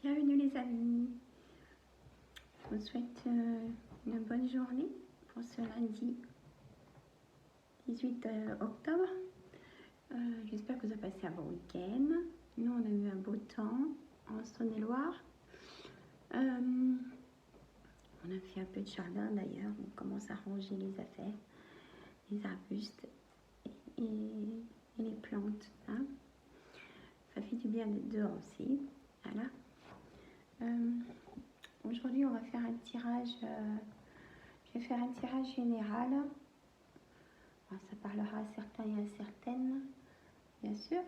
Bienvenue les amis, je vous souhaite une bonne journée pour ce lundi 18 octobre. J'espère que vous avez passé un bon week-end. Nous on a eu un beau temps en Saône-et-Loire. On a fait un peu de jardin d'ailleurs, on commence à ranger les affaires, les arbustes et les plantes. Hein. Ça fait du bien d'être dehors aussi. Voilà. Aujourd'hui, on va faire un tirage. Je vais faire un tirage général. Alors, ça parlera à certains et à certaines, bien sûr.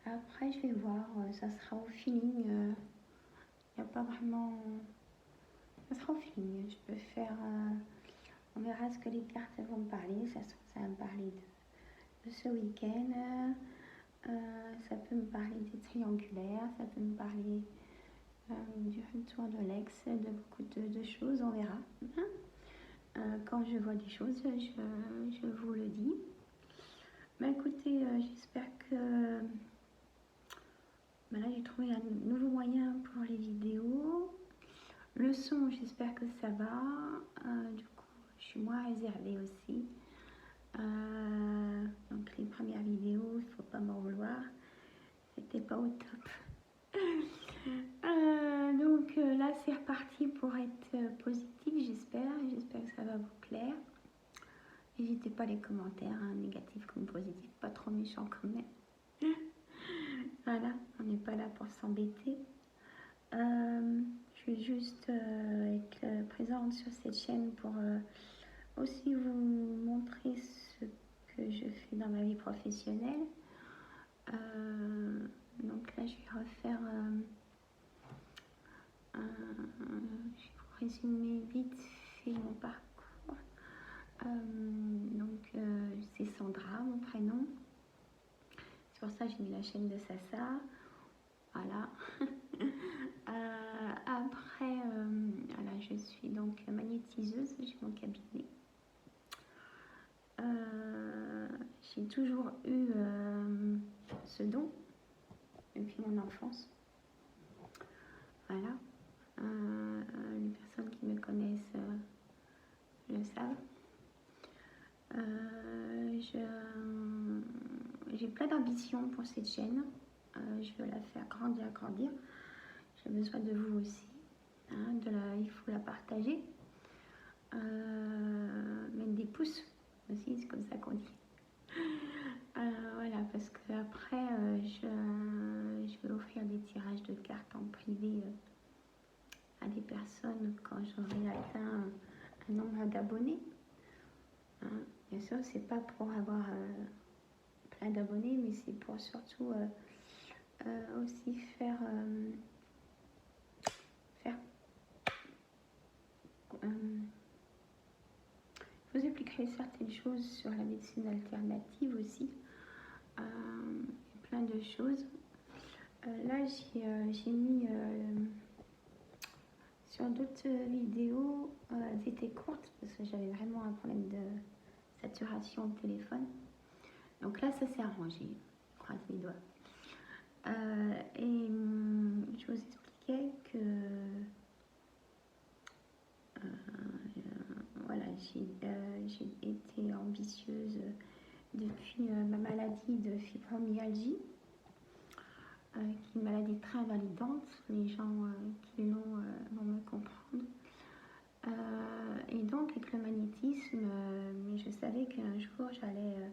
Après, je vais voir. Ça sera au feeling. Il n'y a pas vraiment. Ça sera au feeling. Je peux faire. On verra ce que les cartes vont me parler. Ça va me parler de ce week-end. Ça peut me parler des triangulaires. Ça peut me parler du retour de l'ex, de beaucoup de choses, on verra. Quand je vois des choses, je vous le dis. Bah écoutez, j'espère que là j'ai trouvé un nouveau moyen pour les vidéos. Le son, j'espère que ça va. Du coup, je suis moins réservée aussi. Donc les premières vidéos, il ne faut pas m'en vouloir. C'était pas au top. Donc là c'est reparti pour être positif, j'espère que ça va vous plaire. N'hésitez pas les commentaires, hein, négatifs comme positifs, pas trop méchants quand même. Voilà, on n'est pas là pour s'embêter. Je suis juste être présente sur cette chaîne pour aussi vous montrer ce que je fais dans ma vie professionnelle. Donc là je vais refaire je vais vous résumer vite fait mon parcours. Donc c'est Sandra, mon prénom. C'est pour ça que j'ai mis la chaîne de Sassa. Voilà. Après, voilà, je suis donc magnétiseuse, j'ai mon cabinet. J'ai toujours eu ce don depuis mon enfance. Voilà. Les personnes qui me connaissent le savent. J'ai plein d'ambitions pour cette chaîne. Je veux la faire grandir. J'ai besoin de vous aussi. Hein, il faut la partager. Mettre des pouces aussi, c'est comme ça qu'on dit. Voilà, parce qu'après, je vais offrir des tirages de cartes en privé à des personnes quand j'aurai atteint un nombre d'abonnés. Hein, bien sûr, c'est pas pour avoir plein d'abonnés, mais c'est pour surtout aussi faire je vous expliquerai certaines choses sur la médecine alternative aussi. Plein de choses. Là, j'ai mis sur d'autres vidéos, elles étaient courtes parce que j'avais vraiment un problème de saturation au téléphone. Donc là, ça s'est arrangé. Je croise les doigts. Et je vous expliquais que voilà, j'ai été ambitieuse depuis ma maladie de fibromyalgie, qui est une maladie très invalidante. Les gens qui l'ont vont me comprendre. Et donc avec le magnétisme, mais je savais qu'un jour j'allais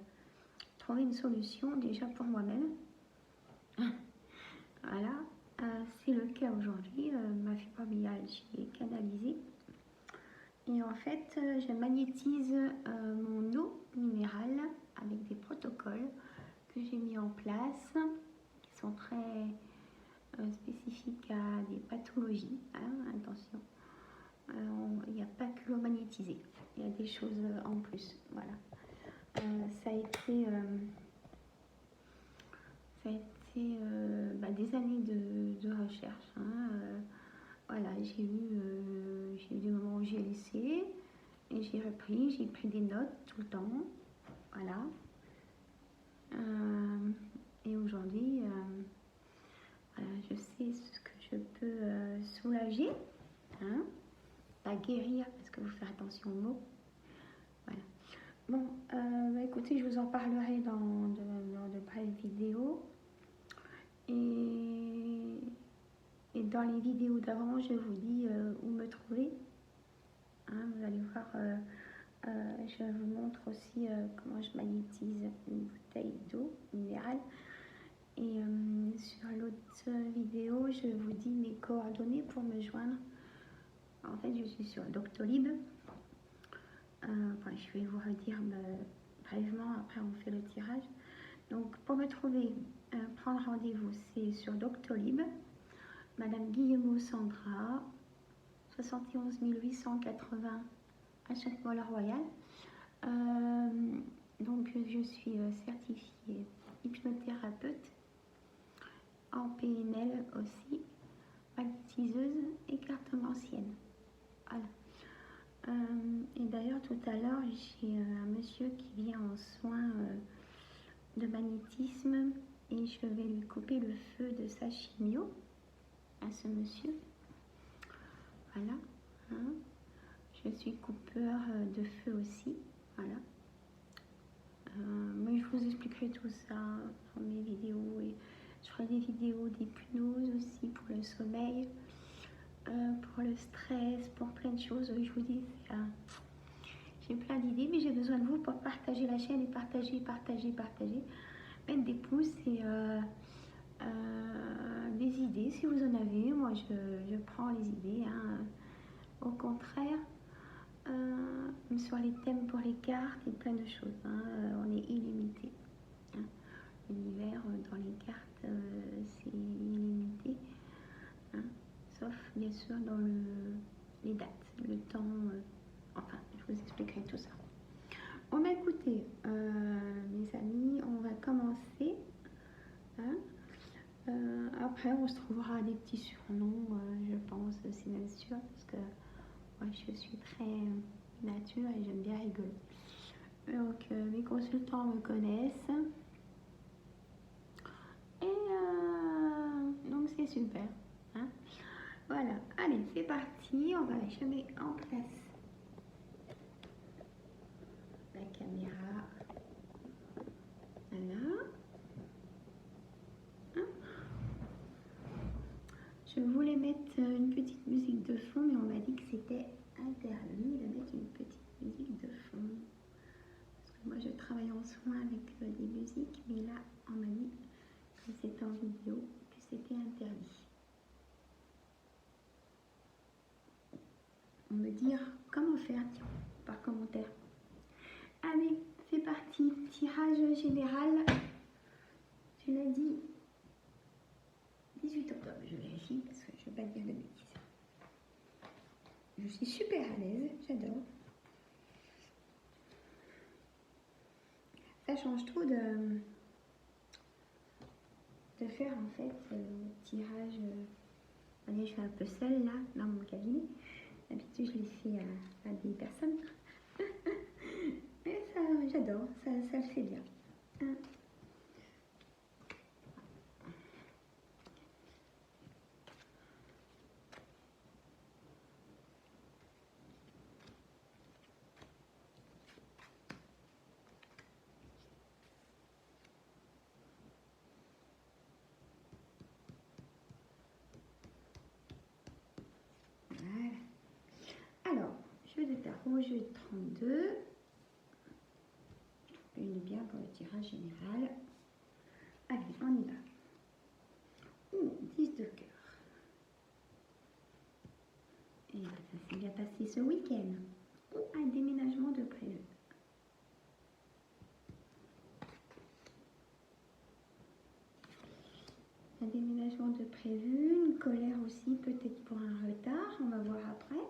trouver une solution déjà pour moi-même. Voilà, c'est le cas aujourd'hui. Ma fibromyalgie est canalisée. Et en fait, je magnétise mon eau minérale avec des protocoles que j'ai mis en place, qui sont très spécifiques à des pathologies. Hein, attention, il n'y a pas que l'eau magnétisée, il y a des choses en plus. Voilà. Ça a été des années de recherche. Hein, voilà, j'ai eu des moments où j'ai laissé et j'ai repris, j'ai pris des notes tout le temps. Voilà. Et aujourd'hui, voilà, je sais ce que je peux soulager, hein, pas guérir, parce que vous faites attention aux mots. Voilà. Bon, écoutez, je vous en parlerai dans de brèves vidéos. Et dans les vidéos d'avant, je vous dis où me trouver. Hein, vous allez voir, je vous montre aussi comment je magnétise une bouteille d'eau minérale. Et sur l'autre vidéo, je vous dis mes coordonnées pour me joindre. En fait, je suis sur Doctolib. Enfin, je vais vous redire brièvement, après on fait le tirage. Donc, pour me trouver, prendre rendez-vous, c'est sur Doctolib. Madame Guillemot Sandra, 71 880 à Châtellerault-Royal. Donc, je suis certifiée hypnothérapeute, en PNL aussi, magnétiseuse et cartomancienne. Voilà. Et d'ailleurs, tout à l'heure, j'ai un monsieur qui vient en soins de magnétisme et je vais lui couper le feu de sa chimio à ce monsieur. Voilà. Hein. Je suis coupeur de feu aussi. Voilà. Mais je vous expliquerai tout ça dans mes vidéos. Et je ferai des vidéos d'hypnose aussi pour le sommeil, pour le stress, pour plein de choses. Je vous dis, j'ai plein d'idées, mais j'ai besoin de vous pour partager la chaîne et partager. Mettre des pouces et des idées si vous en avez. Moi, je prends les idées. Hein. Au contraire, sur les thèmes pour les cartes et plein de choses. Hein. On est illimité. Hein. L'univers dans les cartes, c'est illimité. Hein. Sauf, bien sûr, dans les dates, le temps. Enfin, je vous expliquerai tout ça. Bon, bah écoutez, mes amis, on va commencer. Hein. Après, on se trouvera des petits surnoms, je pense, c'est même sûr, parce que moi, je suis très nature et j'aime bien rigoler. Donc, mes consultants me connaissent. Et donc, c'est super. Hein. Voilà, allez, c'est parti. On va je mets en place la caméra. Voilà. Je voulais mettre une petite musique de fond, mais on m'a dit que c'était interdit de mettre une petite musique de fond. Parce que moi, je travaille en soins avec des musiques, mais là, on m'a dit que c'était en vidéo, que c'était interdit. On me dire comment faire, tiens, par commentaire. Allez, c'est parti. Tirage général. Je l'ai dit. 18 octobre, je vérifie parce que je ne veux pas dire de bêtises. Je suis super à l'aise, j'adore. Ça change trop de faire en fait le tirage. Je suis un peu seule là dans mon cabinet. D'habitude je l'ai fait à des personnes. Mais ça, j'adore, ça le fait bien. Alors, jeu de tarot, jeu de 32. Une bien pour le tirage général. Allez, on y va. 10 de cœur. Et ça s'est bien passé ce week-end. Un déménagement de prévu. Un déménagement de prévu, une colère aussi, peut-être pour un retard, on va voir après.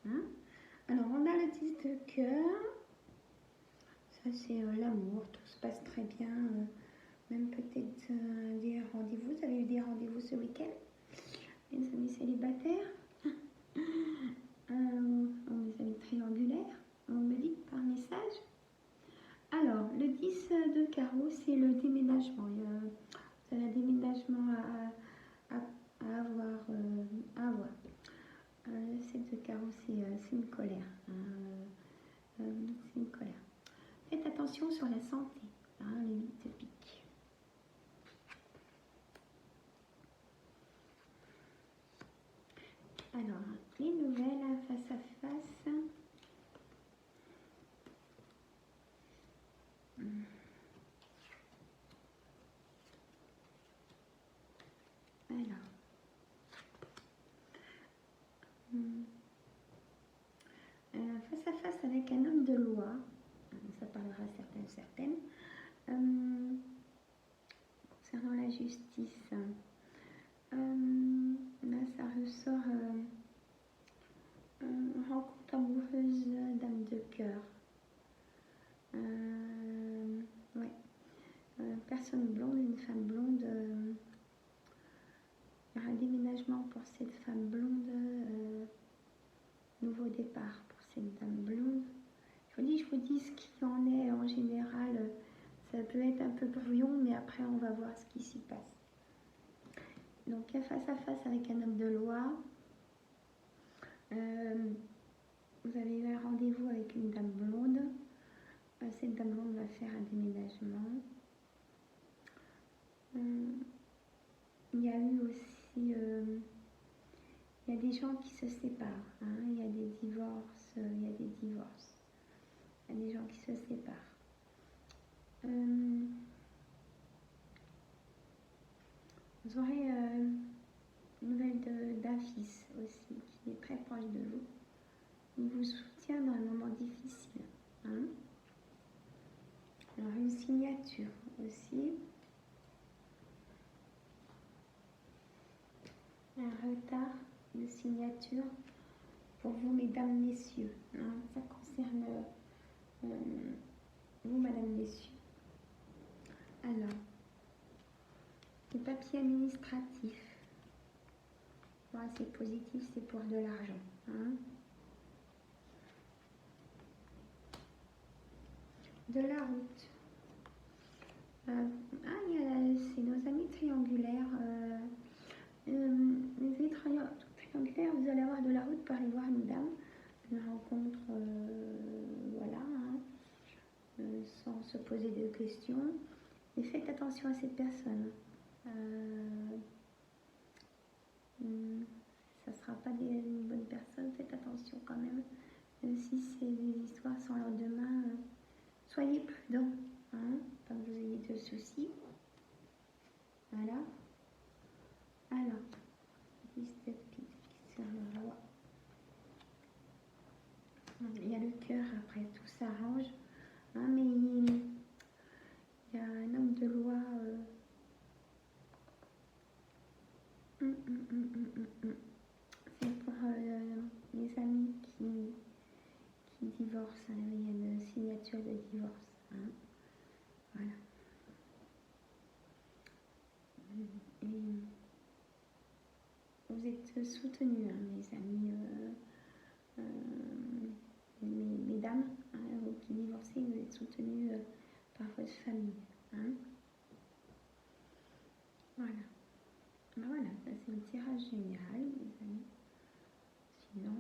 Hein. Alors, on a le 10 de cœur. Ça, c'est l'amour, tout se passe très bien. Même peut-être des rendez-vous. Vous avez eu des rendez-vous ce week-end, les amis célibataires. Mes amis triangulaires, on me dit par message. Alors, le 10 de carreau, c'est le déménagement. C'est un déménagement à avoir. c'est une colère. Hein, c'est une colère. Faites attention sur la santé, hein, les 8 de pique. Alors, les nouvelles face à face. Alors, face à face avec un homme de loi, ça parlera certaines, concernant la justice, là ça ressort rencontre amoureuse, dame de cœur, ouais, personne blonde, une femme blonde, il y aura un déménagement pour cette femme blonde, nouveau départ pour cette dame blonde. Je vous dis ce qui en est en général. Ça peut être un peu brouillon, mais après on va voir ce qui s'y passe. Donc face à face avec un homme de loi, vous avez eu un rendez-vous avec une dame blonde. Cette dame blonde va faire un déménagement. Il y a eu aussi, il y a des gens qui se séparent, hein. Il y a des divorces, il y a des gens qui se séparent. Vous aurez une nouvelle d'un fils aussi qui est très proche de vous. Il vous soutient dans un moment difficile. Hein. Alors une signature aussi. Un retard de signature pour vous, mesdames, messieurs. Hein. Ça concerne vous, madame, messieurs. Alors, les papiers administratifs. Bon, c'est positif, c'est pour de l'argent. Hein. De la route. C'est nos amis triangulaires. Les amis triangulaires, vous allez avoir de la route pour aller voir une dame. Une rencontre, voilà, hein, sans se poser de questions. Mais faites attention à cette personne. Ça ne sera pas une bonne personne, faites attention quand même. Même si c'est des histoires sans lendemain, soyez prudents, hein, pas que vous ayez de soucis. Voilà. Alors, 17 piques sur le roi. Il y a le cœur, après tout s'arrange. Hein, mais il y a un homme de loi. C'est pour les amis qui divorcent. Hein, il y a une signature de divorce. Hein, voilà. Et vous êtes soutenus, hein, mes amis, mesdames, hein, vous qui divorcez, vous êtes soutenus par votre famille. Hein. Voilà. Ben voilà, ça c'est le tirage général, mes amis. Sinon,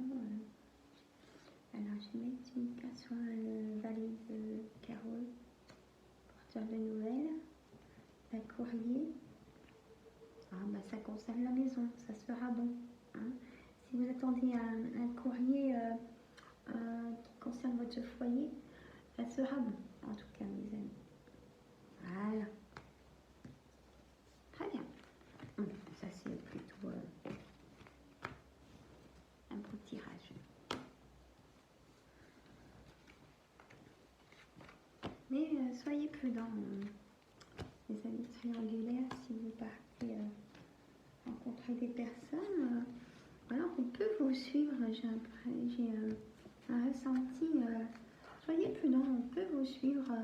alors je vais mettre une carte sur le valet de carreau, porteur de nouvelles, un courrier. Ah, bah, ça concerne la maison, ça sera bon. Hein. Si vous attendez un courrier qui concerne votre foyer, ça sera bon, en tout cas, mes amis. Voilà. Très bien. Ça, c'est plutôt un beau tirage. Mais soyez prudents, les amis triangulaires, si vous partez rencontrer des personnes. Alors, on peut vous suivre, j'ai un ressenti. Soyez prudents, on peut vous suivre.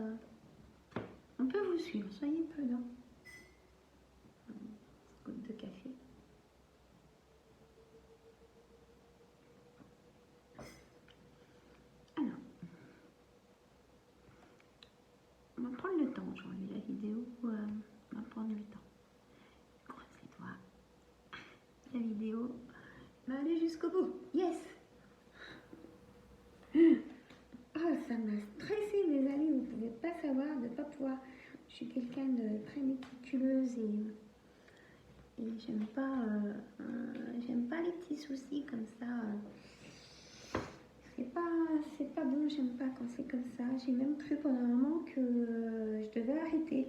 Soyez prudents. Goutte de café. Alors, on va prendre le temps, j'ai enlevé la vidéo, on va prendre le temps. Croise les doigts. La vidéo va aller jusqu'au bout. Yes! ça m'a stressée, mes amis. Vous ne pouvez pas savoir, de ne pas pouvoir. Je suis quelqu'un de très méticuleuse et j'aime pas les petits soucis comme ça. C'est pas bon, j'aime pas quand c'est comme ça. J'ai même cru pendant un moment que je devais arrêter.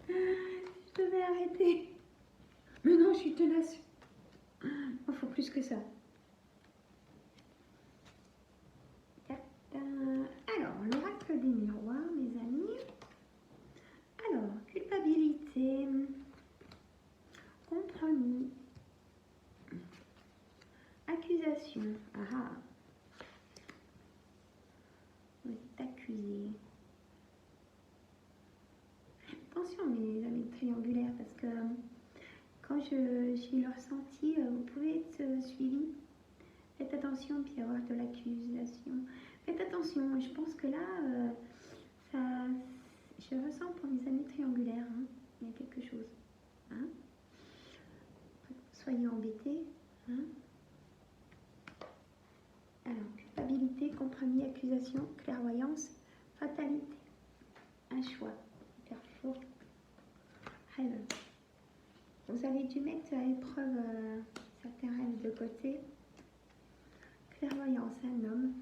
Je devais arrêter. Mais non, je suis tenace. Il faut plus que ça. Alors, l'oracle des miroirs, mes amis. Alors, culpabilité, compromis, accusation. Ah ah. Vous êtes accusé. Attention, mes amis triangulaires, parce que quand j'ai le ressenti, vous pouvez être suivi. Faites attention, puis avoir de l'accusation. Faites attention, je pense que là, je ressens pour mes amis triangulaires, hein, il y a quelque chose. Hein. Soyez embêtés. Hein. Alors, culpabilité, compromis, accusation, clairvoyance, fatalité. Un choix. Carrefour. Rêve. Vous avez dû mettre à épreuve certains rêves de côté. Clairvoyance, un homme.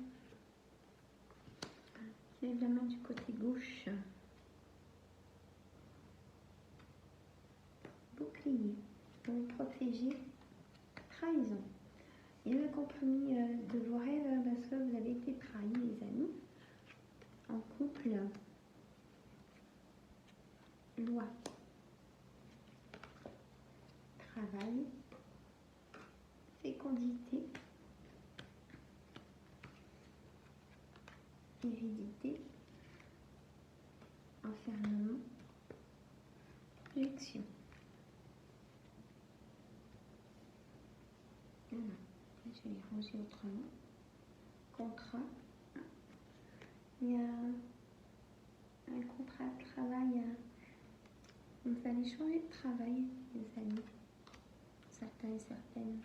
Lève la main du côté gauche. Bouclier. Pour vous protéger. Trahison. Il y a le compromis de vos rêves parce que vous avez été trahis, les amis. En couple. Loi. Travail. Fécondité. Hérédité. Enfermement. Projection. Voilà. Je vais les ranger autrement. Contrat. Il y a un contrat de travail. Vous allez changer de travail, les amis. Certains et certaines.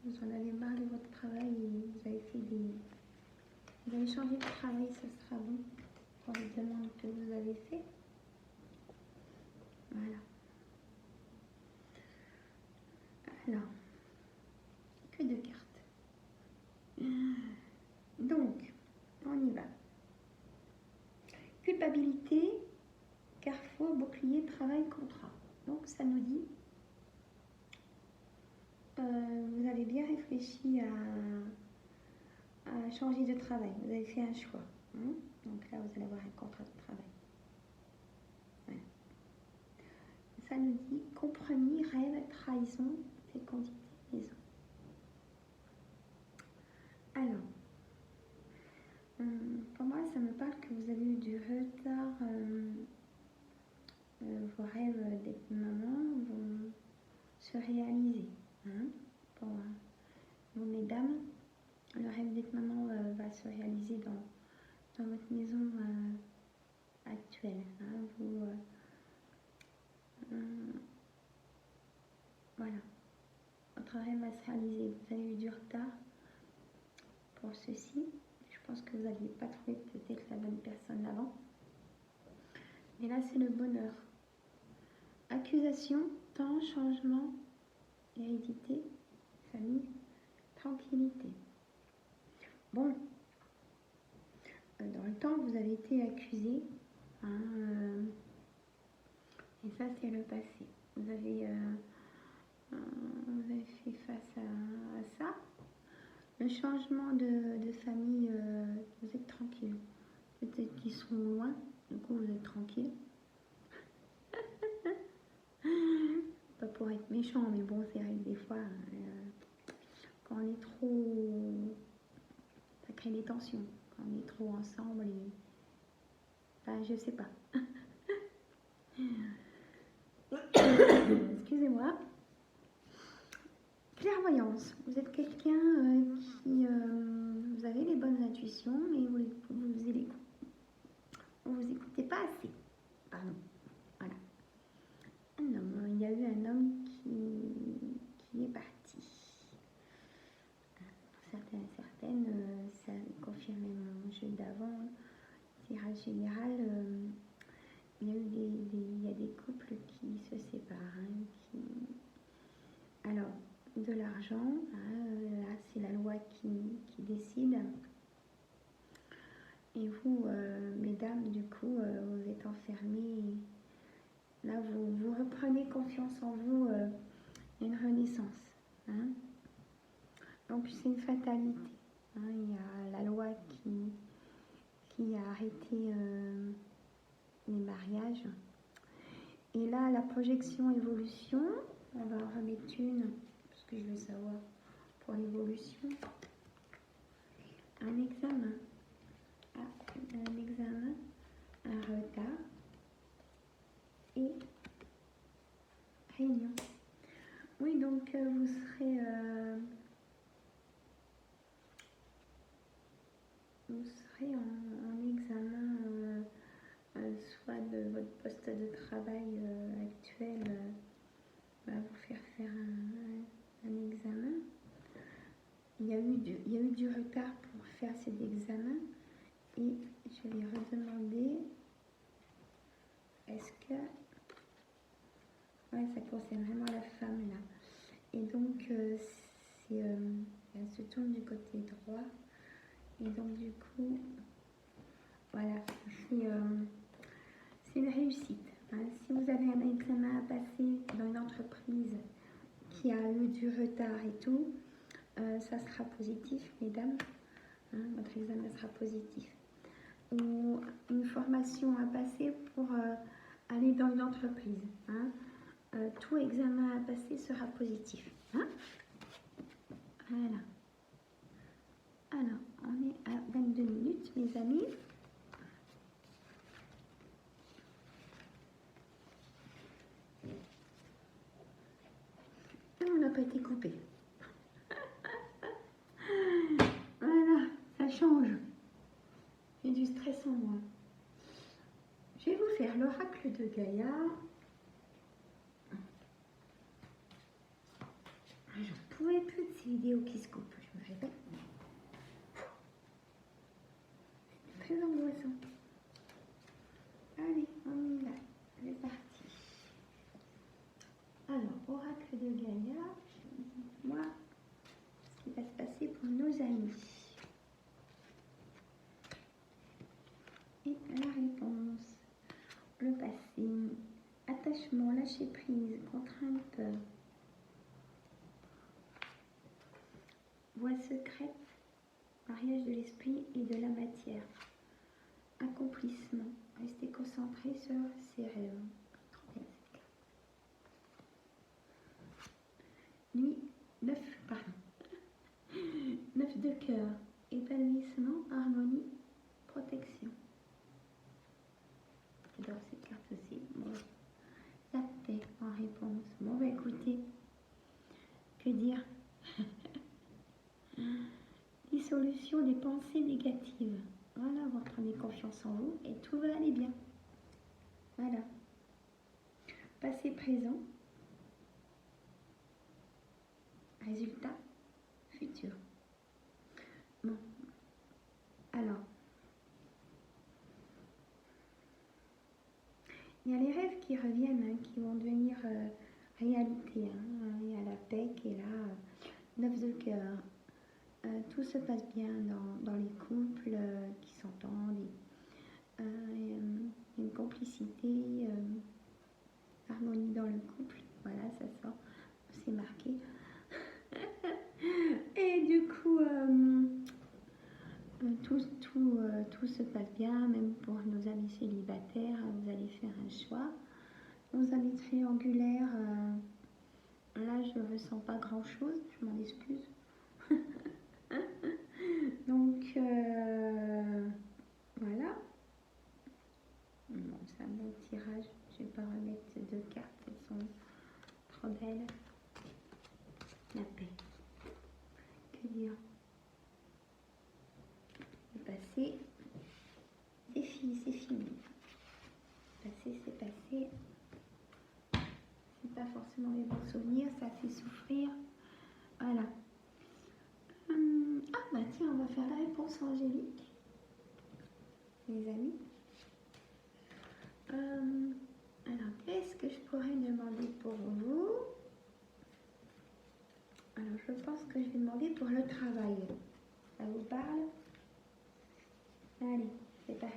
Vous en avez marre de votre travail et vous avez fait des... Vous allez changer de travail, ce sera bon pour les demandes que vous avez fait. Voilà. Alors, que de cartes. Donc, on y va. Culpabilité, carrefour, bouclier, travail, contrat. Donc, ça nous dit, vous avez bien réfléchi à changer de travail. Vous avez fait un choix. Hein. Donc là, vous allez avoir un contrat de travail. Voilà. Ça nous dit compromis, rêve, trahison, fécondité, maison. Alors, pour moi, ça me parle que vous avez eu du retard. Vos rêves d'être maman vont se réaliser. Hein, pour vous, mesdames, le rêve d'être maman va se réaliser dans votre maison actuelle. Hein, voilà. Votre rêve va se réaliser. Vous avez eu du retard pour ceci. Je pense que vous n'aviez pas trouvé peut-être la bonne personne avant. Mais là, c'est le bonheur. Accusation, temps, changement, hérédité, famille, tranquillité. Bon, dans le temps, vous avez été accusé. Hein, et ça, c'est le passé. Vous avez fait face à ça. Le changement de famille, vous êtes tranquille. Peut-être qu'ils sont loin, du coup vous êtes tranquille. Pas pour être méchant, mais bon, c'est vrai que des fois, quand on est trop... ça crée des tensions. Quand on est trop ensemble, et... ben, je sais pas. Excusez-moi. Clairvoyance. Vous êtes quelqu'un qui... vous avez les bonnes intuitions, mais vous écoutez pas assez. Pardon. Voilà. Un homme. Il y a eu un homme qui est parti. Certains et certaines. général, il y a des couples qui se séparent, hein, alors, de l'argent, hein, là c'est la loi qui décide. Et vous, mesdames, du coup, vous êtes enfermées. Là, vous reprenez confiance en vous, une renaissance. Hein. Donc, c'est une fatalité. Hein. Il y a la loi qui a arrêté les mariages. Et là, la projection évolution, on va en remettre une, parce que je veux savoir pour l'évolution. Un examen. Un examen, un retard et réunion. Oui, donc vous serez en examen, soit de votre poste de travail actuel, va vous faire un examen. Il y a eu du retard pour faire cet examen et je vais redemander est-ce que... Ouais, ça concerne vraiment la femme là. Et donc, elle se tourne du côté droit. Et donc, du coup, voilà, c'est une réussite. Hein. Si vous avez un examen à passer dans une entreprise qui a eu du retard et tout, ça sera positif, mesdames. Hein, votre examen sera positif. Ou une formation à passer pour aller dans une entreprise. Hein. Tout examen à passer sera positif. Hein. Voilà. Alors, on est à 22 minutes, mes amis. Et on n'a pas été coupé. Voilà, ça change. J'ai du stress en moi. Je vais vous faire l'oracle de Gaïa. Je ne pouvais plus de ces vidéos qui se coupent, je me répète. C'est très angoissant. Allez, on y va. C'est parti. Alors, oracle de Gaïa, moi, ce qui va se passer pour nos amis. Et la réponse, le passé, attachement, lâcher prise, contrainte, voie secrète, mariage de l'esprit et de la matière, accomplissement, rester concentré sur ses rêves. Nuit, 9 de cœur, épanouissement, harmonie, protection. J'adore cette carte aussi. Bon, la paix en réponse. Bon, bah écoutez, que dire? Dissolution des pensées négatives. Voilà, vous reprenez confiance en vous et tout va aller bien. Voilà. Passé, présent. Résultat, futur. Bon. Alors, il y a les rêves qui reviennent, hein, qui vont devenir réalité. Hein. Il y a la paix qui est là, 9 de cœur. Tout se passe bien dans les couples qui s'entendent. Il y a une complicité, harmonie dans le couple. Voilà, ça sort, c'est marqué. Et du coup, tout se passe bien, même pour nos amis célibataires. Vous allez faire un choix. Nos amis triangulaires, là je ne ressens pas grand chose, je m'en excuse. Donc voilà. Bon, c'est un bon tirage. Je ne vais pas remettre ces deux cartes, elles sont trop belles. La paix. Que dire? Le passé, c'est fini, c'est fini. Le passé, c'est passé. C'est pas forcément les bons souvenirs, ça fait souffrir. Voilà. Ah bah tiens, on va faire la réponse angélique. Les amis. Alors, qu'est-ce que je pourrais demander pour vous? Alors, je pense que je vais demander pour le travail. Ça vous parle? Allez, c'est parti.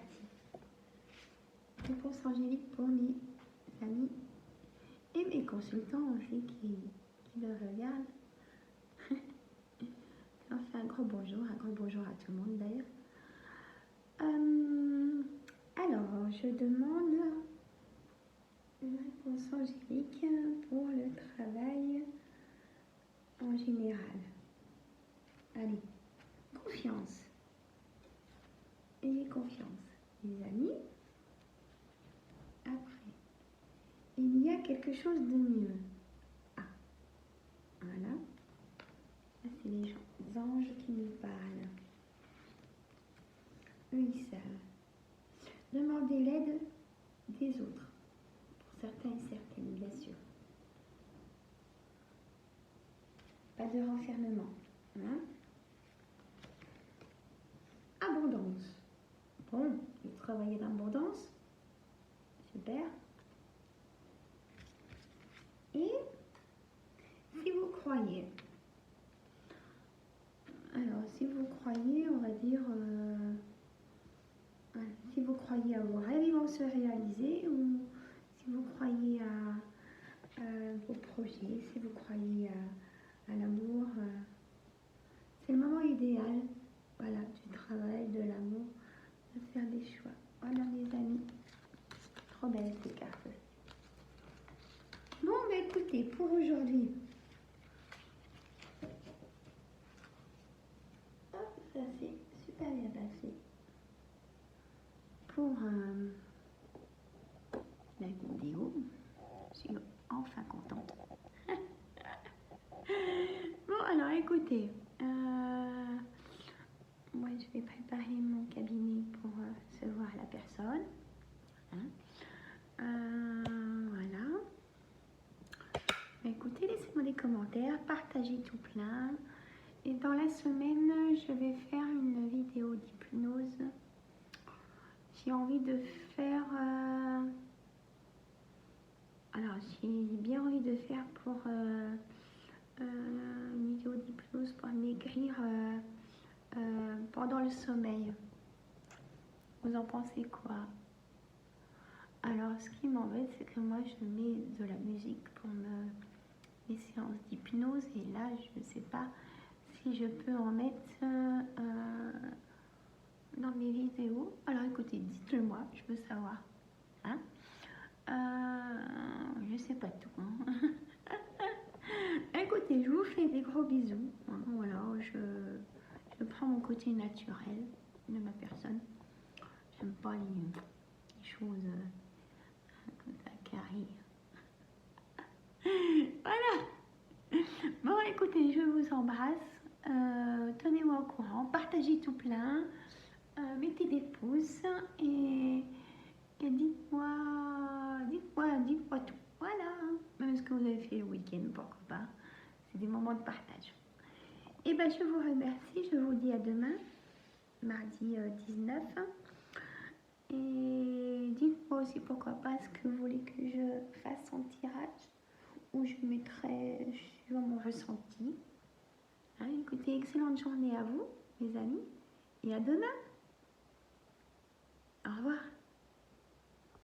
Réponse angélique pour mes amis et mes consultants aussi qui le regardent. On fait un gros bonjour à tout le monde d'ailleurs. Alors, je demande une réponse angélique pour le travail en général. Allez, confiance. Ayez confiance, les amis. Après, il y a quelque chose de mieux. Ah, voilà. Ça, c'est les anges qui nous parlent. Eux, ils savent. Demandez l'aide des autres. Pour certains et certaines, bien sûr. Pas de renfermement. Hein? Abondance. Bon, vous travaillez l'abondance. Super. Et si vous croyez, alors si vous croyez, on va dire, si vous croyez à vos rêves, ils vont se réaliser, ou si vous croyez à vos projets, si vous croyez à l'amour, c'est le moment idéal, voilà, du travail, de l'amour, de faire des choix. Voilà mes amis, trop belles ces cartes. Bon, bah écoutez, pour aujourd'hui, ça s'est super bien passé. Pour la vidéo, je suis enfin contente. Bon, alors écoutez, moi je vais préparer mon cabinet pour recevoir la personne. Hein. Voilà. Écoutez, laissez-moi des commentaires, partagez tout plein. Et dans la semaine, je vais faire une vidéo d'hypnose. J'ai envie de faire... alors, j'ai bien envie de faire pour une vidéo d'hypnose pour maigrir pendant le sommeil. Vous en pensez quoi? Alors, ce qui m'embête, c'est que moi, je mets de la musique pour mes séances d'hypnose. Et là, je ne sais pas si je peux en mettre dans mes vidéos. Alors, écoutez, dites-le moi, je veux savoir. Hein, je sais pas tout. Hein. Écoutez, je vous fais des gros bisous. Hein, voilà, je prends mon côté naturel de ma personne. J'aime pas les choses comme ça qui arrivent. Voilà. Bon, écoutez, je vous embrasse. Tenez-moi au courant. Partagez tout plein. Mettez des pouces et dites-moi tout. Voilà. Même ce que vous avez fait le week-end, pourquoi pas. C'est des moments de partage. Et ben, je vous remercie. Je vous dis à demain, mardi 19. Et dites-moi aussi pourquoi pas ce que vous voulez que je fasse en tirage, ou je mettrai suivant mon ressenti. Hein, écoutez, excellente journée à vous, mes amis, et à demain.